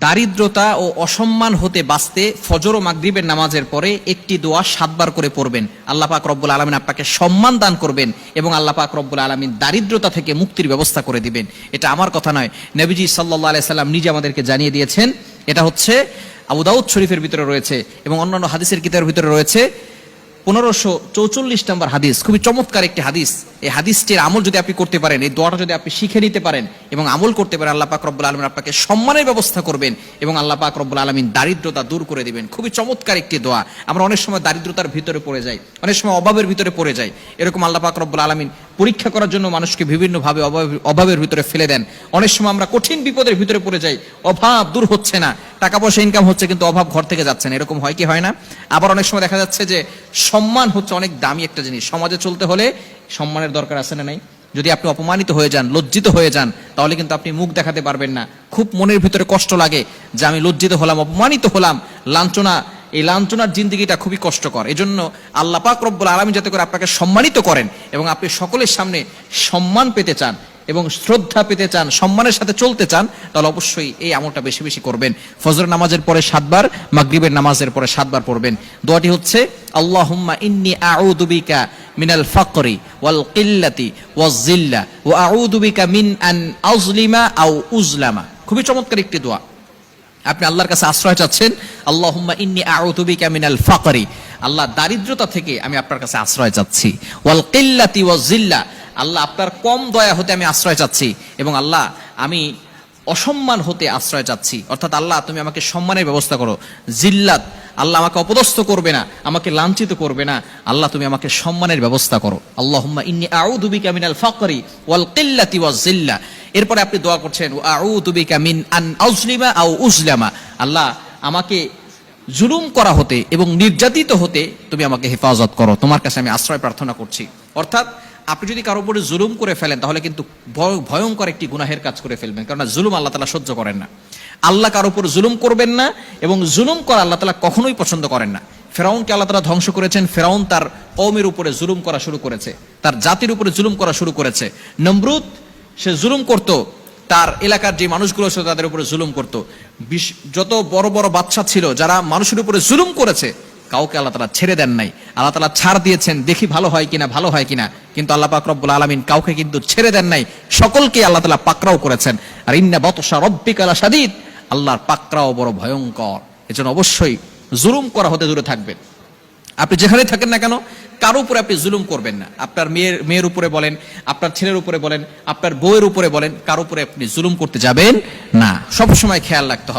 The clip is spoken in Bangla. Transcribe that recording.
দারিদ্রতা ও অসম্মান হতে বাঁচতে ফজর ও মাগরিবের নামাজের পরে একটি দোয়া 7 বার করে পড়বেন। আল্লাহ পাক রব্বুল আলামিন আপনাকে সম্মান দান করবেন এবং আল্লাহ পাক রব্বুল আলামিন দারিদ্রতা থেকে মুক্তির ব্যবস্থা করে দিবেন। এটা আমার কথা নয়, নবীজি সাল্লাল্লাহু আলাইহি সাল্লাম নিজে আমাদেরকে জানিয়ে দিয়েছেন। এটা হচ্ছে আবু দাউদ শরীফের ভিতরে রয়েছে এবং অন্যান্য হাদিসের কিতাবের ভিতরে রয়েছে। 1544 নম্বর হাদিস, খুবই চমৎকার একটি হাদিস। এই হাদিসটির আমল যদি আপনি করতে পারেন, এই দোয়াটা যদি আপনি শিখে নিতে পারেন এবং আমল করতে পারেন, আল্লাহ পাক রব্বুল আলামিন আপনাকে সম্মানের ব্যবস্থা করবেন এবং আল্লাহ পাক রব্বুল আলামিন দারিদ্রতা দূর করে দিবেন। খুবই চমৎকার একটি দোয়া। আমরা অনেক সময় দারিদ্রতার ভিতরে পড়ে যাই, অনেক সময় অভাবের ভিতরে পড়ে যাই। এরকম আল্লাহ পাক রব্বুল আলামিন পরীক্ষা করার জন্য মানুষকে বিভিন্নভাবে অভাবের ভিতরে ফেলে দেন। অনেক সময় আমরা কঠিন বিপদের ভিতরে পড়ে যাই, অভাব দূর হচ্ছে না, টাকা পয়সা ইনকাম হচ্ছে কিন্তু অভাব ঘর থেকে যাচ্ছে না। এরকম হয় কি হয় না? আবার অনেক সময় দেখা যাচ্ছে যে সম্মান হচ্ছে অনেক দামি একটা জিনিস। সমাজে চলতে হলে সম্মানের দরকার আছে না নাই? যদি আপনি অপমানিত হয়ে যান, লজ্জিত হয়ে যান, তাহলে কিন্তু আপনি মুখ দেখাতে পারবেন না। খুব মনের ভিতরে কষ্ট লাগে যে আমি লজ্জিত হলাম, অপমানিত হলাম, লাঞ্ছনা, এই লাঞ্ছনার জিন্দেগিটা খুবই কষ্টকর। এজন্য আল্লাহ পাক রব্বুল আলামিন যাতে করে আপনাকে সম্মানিত করেন এবং আপনি সকলের সামনে সম্মান পেতে চান এবং শ্রদ্ধা পেতে চান, সম্মানের সাথে চলতে চান, তাহলে অবশ্যই এই আমলটা বেশি বেশি করবেন। ফজর নামাজের পরে 7 বার, মাগরিবের নামাজের পরে 7 বার পড়বেন। দোয়াটি হচ্ছে আল্লাহুম্মা ইন্নী আউযু বিকা মিনাল ফাকরি ওয়াল কিল্লাতি ওয়াজ জিল্লা ওয়া আউযু বিকা মিন আন আযলিমা আও উযলামা। খুবই চমৎকার একটি দোয়া। আপনি আল্লাহর কাছে আশ্রয় চাচ্ছেন, আল্লাহুম্মা ইন্নী আউযু বিকা মিনাল ফাকরি, আল্লাহ দারিদ্রতা থেকে আমি আপনার কাছে আশ্রয় চাচ্ছি, ওয়াল কিল্লাতি ওয়াজ জিল্লা, আল্লাহ আপনার কম দয়া হতে আমি আশ্রয় চাচ্ছি, এবং আল্লাহ আমি অসম্মান হতে আশ্রয় চাচ্ছি। অর্থাৎ আল্লাহ তুমি আমাকে সম্মানের ব্যবস্থা করো। জিল্লাত, আল্লাহ আমাকে অপদস্থ করবে না, আমাকে লাঞ্ছিত করবে না, আল্লাহ তুমি আমাকে সম্মানের ব্যবস্থা করো। আল্লাহুম্মা ইন্নী আউযু বিকা মিনাল ফাকরি ওয়াল কিল্লাতি ওয়াজ জিল্লা। এরপরে আপনি দোয়া করছেন আউযু বিকা মিন আন আযলিমা আও উযলামা, আল্লাহ আমাকে জুলুম করা হতে এবং নির্যাতিত হতে তুমি আমাকে হেফাজত করো, তোমার কাছে আমি আশ্রয় প্রার্থনা করছি। অর্থাৎ আপনি যদি কারোর উপরে জুলুম করে ফেলেন তাহলে কিন্তু ভয়ঙ্কর একটি গুনাহের কাজ করে ফেলবেন, কারণ জুলুম আল্লাহ তাআলা সহ্য করেন না। আল্লাহ কারোর উপর জুলুম করবেন না এবং জুলুম করা আল্লাহ তাআলা কখনোই পছন্দ করেন না। ফেরাউনকে আল্লাহ তাআলা ধ্বংস করেছেন। ফেরাউন তার কওমের উপরে জুলুম করা শুরু করেছে, তার জাতির উপরে জুলুম করা শুরু করেছে। নমরুদ, সে জুলুম করত, তার এলাকার যে মানুষগুলো ছিল তাদের উপরে জুলুম করত। যত বড় বড় বাদশা ছিল যারা মানুষের উপরে জুলুম করেছে, কাউকে আল্লাহ তাআলা ছেড়ে দেন নাই। আল্লাহ তাআলা ছাড় দিয়েছেন, দেখি ভালো হয় কিনা, কিন্তু আল্লাহ পাক রব্বুল আলামিন কাউকে কিন্তু ছেড়ে দেন নাই, সকলকে আল্লাহ তাআলা পাকড়াও করেছেন। আর ইন্না বাতশা রাব্বিকা লাশাদীদ, আল্লাহর পাকড়াও বড় ভয়ঙ্কর। এজন্য অবশ্যই জুলুম করা হতে দূরে থাকবেন। আপনি যেখানে থাকেন না কেন, কারো উপরে আপনি জুলুম করবেন না। আপনার মেয়ের উপরে বলেন, আপনার ছেলের উপরে বলেন, আপনার বউয়ের উপরে বলেন, কারো উপরে আপনি জুলুম করতে যাবেন না। সবসময় খেয়াল রাখতে হবে।